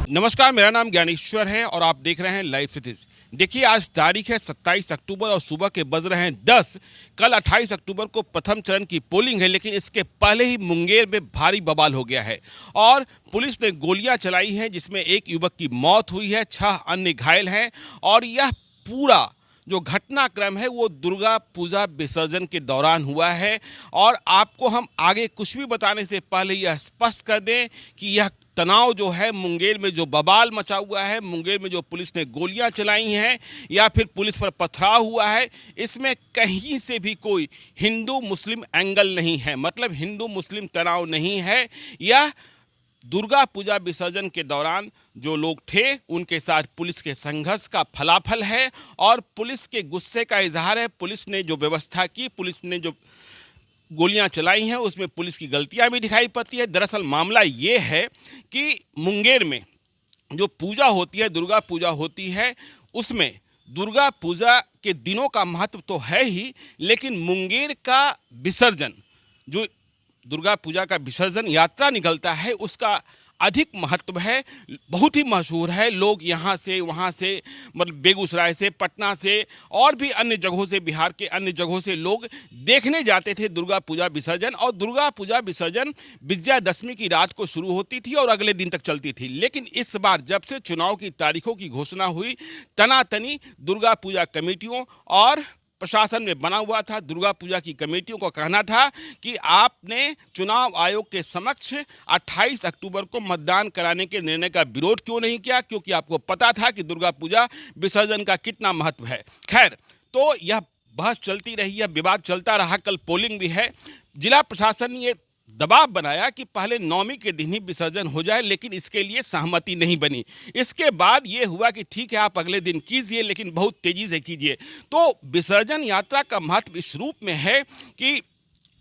नमस्कार, मेरा नाम ज्ञानेश्वर है और आप देख रहे हैं लाइव सिटीज। देखिए, आज तारीख है 27 अक्टूबर और सुबह के बज रहे हैं 10। कल 28 अक्टूबर को प्रथम चरण की पोलिंग है, लेकिन इसके पहले ही मुंगेर में भारी बवाल हो गया है और पुलिस ने गोलियां चलाई हैं, जिसमें एक युवक की मौत हुई है, 6 अन्य घायल हैं। और यह पूरा जो घटनाक्रम है वो दुर्गा पूजा विसर्जन के दौरान हुआ है। और आपको हम आगे कुछ भी बताने से पहले यह स्पष्ट कर दें कि यह तनाव जो है, मुंगेर में जो बवाल मचा हुआ है, मुंगेर में जो पुलिस ने गोलियां चलाई हैं या फिर पुलिस पर पथराव हुआ है, इसमें कहीं से भी कोई हिंदू मुस्लिम एंगल नहीं है, मतलब हिंदू मुस्लिम तनाव नहीं है। यह दुर्गा पूजा विसर्जन के दौरान जो लोग थे उनके साथ पुलिस के संघर्ष का फलाफल है और पुलिस के गुस्से का इजहार है। पुलिस ने जो व्यवस्था की, पुलिस ने जो गोलियां चलाई हैं, उसमें पुलिस की गलतियां भी दिखाई पड़ती है। दरअसल मामला ये है कि मुंगेर में जो पूजा होती है, दुर्गा पूजा होती है, उसमें दुर्गा पूजा के दिनों का महत्व तो है ही, लेकिन मुंगेर का विसर्जन, जो दुर्गा पूजा का विसर्जन यात्रा निकलता है, उसका अधिक महत्व है, बहुत ही मशहूर है। लोग यहाँ से वहाँ से, मतलब बेगूसराय से, पटना से और भी अन्य जगहों से, बिहार के अन्य जगहों से लोग देखने जाते थे दुर्गा पूजा विसर्जन। और दुर्गा पूजा विसर्जन विजयादशमी की रात को शुरू होती थी और अगले दिन तक चलती थी। लेकिन इस बार जब से चुनाव की तारीखों की घोषणा हुई, तनातनी दुर्गा पूजा कमेटियों और प्रशासन में बना हुआ था। दुर्गा पूजा की कमेटियों को कहना था कि आपने चुनाव आयोग के समक्ष 28 अक्टूबर को मतदान कराने के निर्णय का विरोध क्यों नहीं किया, क्योंकि आपको पता था कि दुर्गा पूजा विसर्जन का कितना महत्व है। खैर, तो यह बहस चलती रही, यह विवाद चलता रहा। कल पोलिंग भी है। जिला प्रशासन ने ये दबाव बनाया कि पहले नवमी के दिन ही विसर्जन हो जाए, लेकिन इसके लिए सहमति नहीं बनी। इसके बाद ये हुआ कि ठीक है, आप अगले दिन कीजिए, लेकिन बहुत तेजी से कीजिए। तो विसर्जन यात्रा का महत्व इस रूप में है कि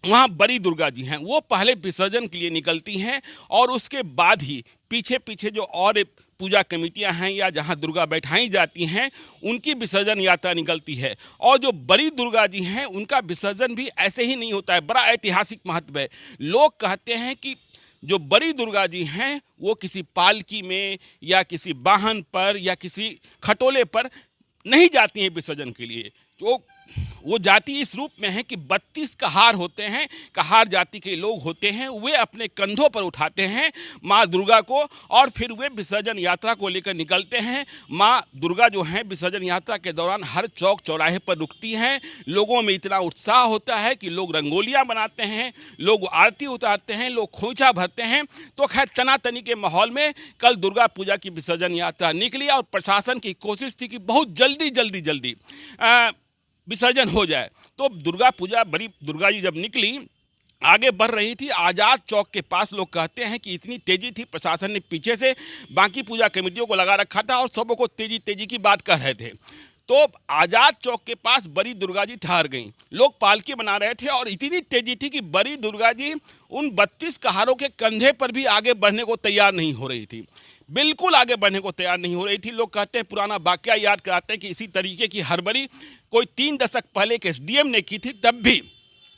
वहाँ बड़ी दुर्गा जी हैं, वो पहले विसर्जन के लिए निकलती हैं और उसके बाद ही पीछे पीछे जो और पूजा कमेटियां हैं या जहां दुर्गा बैठाई जाती हैं, उनकी विसर्जन यात्रा निकलती है। और जो बड़ी दुर्गा जी हैं, उनका विसर्जन भी ऐसे ही नहीं होता है, बड़ा ऐतिहासिक महत्व है। लोग कहते हैं कि जो बड़ी दुर्गा जी हैं वो किसी पालकी में या किसी वाहन पर या किसी खटोले पर नहीं जाती हैं विसर्जन के लिए। तो वो जाति इस रूप में है कि 32 कहार होते हैं, कहार जाति के लोग होते हैं, वे अपने कंधों पर उठाते हैं माँ दुर्गा को और फिर वे विसर्जन यात्रा को लेकर निकलते हैं। माँ दुर्गा जो हैं विसर्जन यात्रा के दौरान हर चौक चौराहे पर रुकती हैं। लोगों में इतना उत्साह होता है कि लोग रंगोलियाँ बनाते हैं, लोग आरती उतारते हैं, लोग खोइछा भरते हैं। तो खैर, तनातनी के माहौल में कल दुर्गा पूजा की विसर्जन यात्रा निकली और प्रशासन की कोशिश थी कि बहुत जल्दी विसर्जन हो जाए। तो दुर्गा पूजा, बड़ी दुर्गा जी जब निकली, आगे बढ़ रही थी, आज़ाद चौक के पास लोग कहते हैं कि इतनी तेजी थी, प्रशासन ने पीछे से बाकी पूजा कमेटियों को लगा रखा था और सबों को तेजी की बात कर रहे थे। तो आज़ाद चौक के पास बड़ी दुर्गा जी ठहर गईं, लोग पालकी बना रहे थे और इतनी तेजी थी कि बड़ी दुर्गा जी उन 32 कहारों के कंधे पर भी आगे बढ़ने को तैयार नहीं हो रही थी, बिल्कुल आगे बढ़ने को तैयार नहीं हो रही थी। लोग कहते हैं, पुराना वाकया याद कराते हैं कि इसी तरीके की हड़बड़ी कोई 3 दशक पहले एक एसडीएम ने की थी, तब भी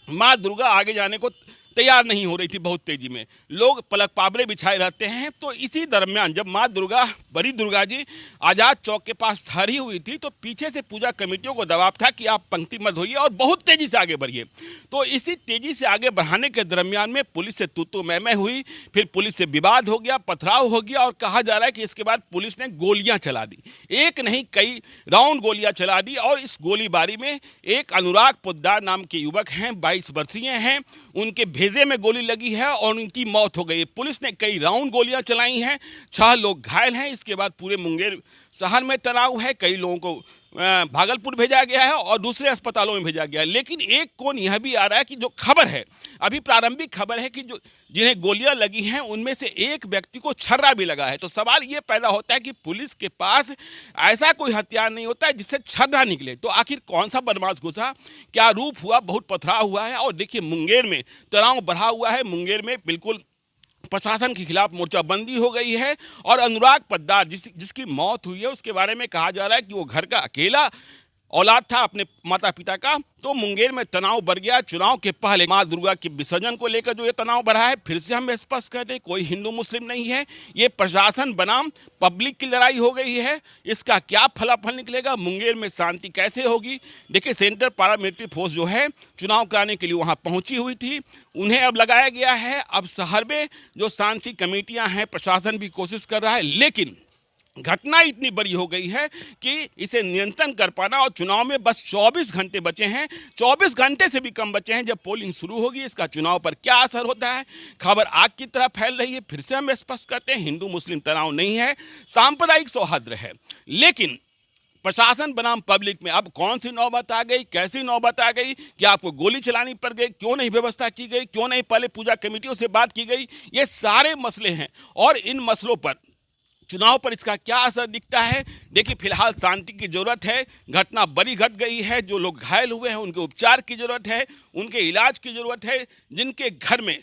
माँ दुर्गा आगे जाने को तैयार नहीं हो रही थी। बहुत तेजी में लोग पलक पाबड़े बिछाए रहते हैं। तो इसी दरमियान जब माँ दुर्गा, बड़ी दुर्गा जी आज़ाद चौक के पास ठहरी हुई थी, तो पीछे से पूजा कमेटियों को दबाव था कि आप पंक्ति मत होइए और बहुत तेजी से आगे बढ़िए। तो इसी तेजी से आगे बढ़ाने के दरमियान में पुलिस से तू मैं हुई, फिर पुलिस से विवाद हो गया, पथराव हो गया और कहा जा रहा है कि इसके बाद पुलिस ने गोलियां चला दी। एक नहीं, कई राउंड गोलियां चला दी। और इस गोलीबारी में एक अनुराग पोद्दार नाम के युवक हैं, 22 वर्षीय हैं, उनके भेजे में गोली लगी है और उनकी मौत हो गई। पुलिस ने कई राउंड गोलियां चलाई हैं, 6 लोग घायल हैं। इसके बाद पूरे मुंगेर शहर में तनाव है, कई लोगों को भागलपुर भेजा गया है और दूसरे अस्पतालों में भेजा गया है। लेकिन एक कोण यह भी आ रहा है कि जो खबर है, अभी प्रारंभिक खबर है कि जो जिन्हें गोलियां लगी हैं उनमें से एक व्यक्ति को छर्रा भी लगा है। तो सवाल ये पैदा होता है कि पुलिस के पास ऐसा कोई हथियार नहीं होता है जिससे छर्रा निकले, तो आखिर कौन सा बदमाश घुसा, क्या रूप हुआ, बहुत पथराव हुआ है। और देखिए, मुंगेर में तनाव बढ़ा हुआ है। मुंगेर में बिल्कुल प्रशासन के खिलाफ मोर्चाबंदी हो गई है और अनुराग पोद्दार जिसकी मौत हुई है, उसके बारे में कहा जा रहा है कि वो घर का अकेला औलाद था अपने माता पिता का, तो मुंगेर में तनाव बढ़ गया। चुनाव के पहले मां दुर्गा के विसर्जन को लेकर जो ये तनाव बढ़ा है, फिर से हम स्पष्ट कर दें, कोई हिंदू मुस्लिम नहीं है, ये प्रशासन बनाम पब्लिक की लड़ाई हो गई है। इसका क्या फलाफल निकलेगा, मुंगेर में शांति कैसे होगी? देखिए, सेंट्रल पैरामिलिट्री फोर्स जो है चुनाव कराने के लिए वहां पहुंची हुई थी, उन्हें अब लगाया गया है। अब शहर में जो शांति कमेटियां हैं, प्रशासन भी कोशिश कर रहा है, लेकिन घटना इतनी बड़ी हो गई है कि इसे नियंत्रण कर पाना, और चुनाव में बस 24 घंटे बचे हैं, 24 घंटे से भी कम बचे हैं जब पोलिंग शुरू होगी। इसका चुनाव पर क्या असर होता है? खबर आग की तरह फैल रही है। फिर से हम स्पष्ट करते हैं, हिंदू मुस्लिम तनाव नहीं है, सांप्रदायिक सौहार्द है। लेकिन प्रशासन बनाम पब्लिक में अब कौन सी नौबत आ गई, कैसी नौबत आ गई कि आपको गोली चलानी पड़ गई, क्यों नहीं व्यवस्था की गई, क्यों नहीं पहले पूजा कमेटियों से बात की गई? ये सारे मसले हैं, और इन मसलों पर चुनाव पर इसका क्या असर दिखता है? देखिए, फिलहाल शांति की जरूरत है। घटना बड़ी घट गई है, जो लोग घायल हुए हैं उनके उपचार की जरूरत है, उनके इलाज की जरूरत है। जिनके घर में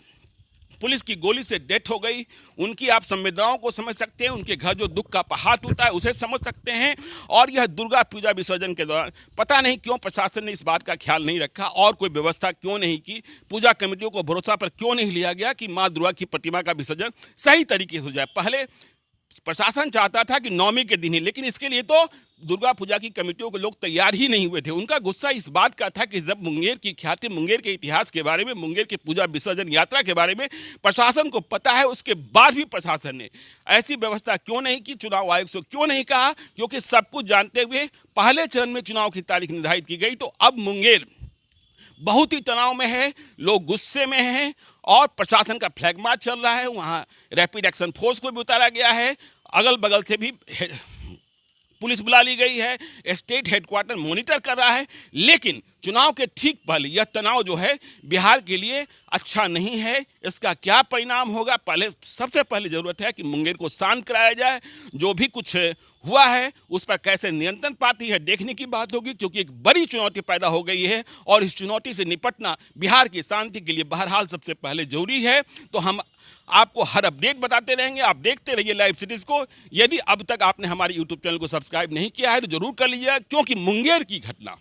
पुलिस की गोली से डेथ हो गई, उनकी आप संवेदनाओं को समझ सकते हैं, उनके घर जो दुख का पहाड़ टूटा है उसे समझ सकते हैं। और यह दुर्गा पूजा विसर्जन के दौरान पता नहीं क्यों प्रशासन ने इस बात का ख्याल नहीं रखा और कोई व्यवस्था क्यों नहीं की, पूजा कमेटियों को भरोसा पर क्यों नहीं लिया गया कि माँ दुर्गा की प्रतिमा का विसर्जन सही तरीके से हो जाए। पहले प्रशासन चाहता था कि नवमी के दिन ही, लेकिन इसके लिए तो दुर्गा पूजा की कमेटियों के लोग तैयार ही नहीं हुए थे। उनका गुस्सा इस बात का था कि जब मुंगेर की ख्याति, मुंगेर के इतिहास के बारे में, मुंगेर की पूजा विसर्जन यात्रा के बारे में प्रशासन को पता है, उसके बाद भी प्रशासन ने ऐसी व्यवस्था क्यों नहीं की, चुनाव आयोग से क्यों नहीं कहा? क्योंकि सब कुछ जानते हुए पहले चरण में चुनाव की तारीख निर्धारित की गई। तो अब मुंगेर बहुत ही तनाव में है, लोग गुस्से में हैं, और प्रशासन का फ्लैग मार्च चल रहा है। वहाँ रैपिड एक्शन फोर्स को भी उतारा गया है, अगल बगल से भी पुलिस बुला ली गई है, स्टेट हेडक्वार्टर मॉनिटर कर रहा है। लेकिन चुनाव के ठीक पहले यह तनाव जो है बिहार के लिए अच्छा नहीं है। इसका क्या परिणाम होगा? सबसे पहले जरूरत है कि मुंगेर को शांत कराया जाए। जो भी कुछ हुआ है उस पर कैसे नियंत्रण पाती है देखने की बात होगी, क्योंकि एक बड़ी चुनौती पैदा हो गई है, और इस चुनौती से निपटना बिहार की शांति के लिए बहरहाल सबसे पहले जरूरी है। तो हम आपको हर अपडेट बताते रहेंगे, आप देखते रहिए लाइव सिटीज को। यदि अब तक आपने हमारे यूट्यूब चैनल को सब्सक्राइब नहीं किया है तो जरूर कर लीजिएगा, क्योंकि मुंगेर की घटना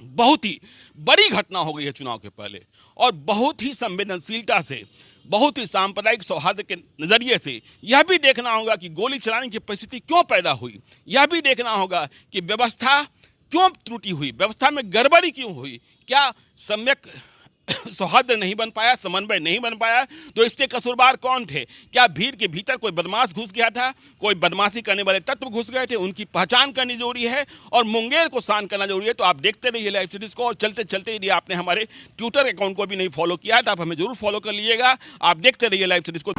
बहुत ही बड़ी घटना हो गई है चुनाव के पहले, और बहुत ही संवेदनशीलता से, बहुत ही सांप्रदायिक सौहार्द के नजरिए से यह भी देखना होगा कि गोली चलाने की परिस्थिति क्यों पैदा हुई, यह भी देखना होगा कि व्यवस्था क्यों त्रुटि हुई, व्यवस्था में गड़बड़ी क्यों हुई, क्या सम्यक सौहार्द नहीं बन पाया, समन्वय नहीं बन पाया, तो इसके कसूरवार कौन थे? क्या भीड़ के भीतर कोई बदमाश घुस गया था, कोई बदमाशी करने वाले तत्व घुस गए थे? उनकी पहचान करनी जरूरी है, और मुंगेर को शांत करना जरूरी है। तो आप देखते रहिए लाइव सीरीज को, और चलते चलते यदि आपने हमारे ट्विटर अकाउंट को भी नहीं फॉलो किया है तो आप हमें जरूर फॉलो कर लीजिएगा। आप देखते रहिए लाइव सीरीज को।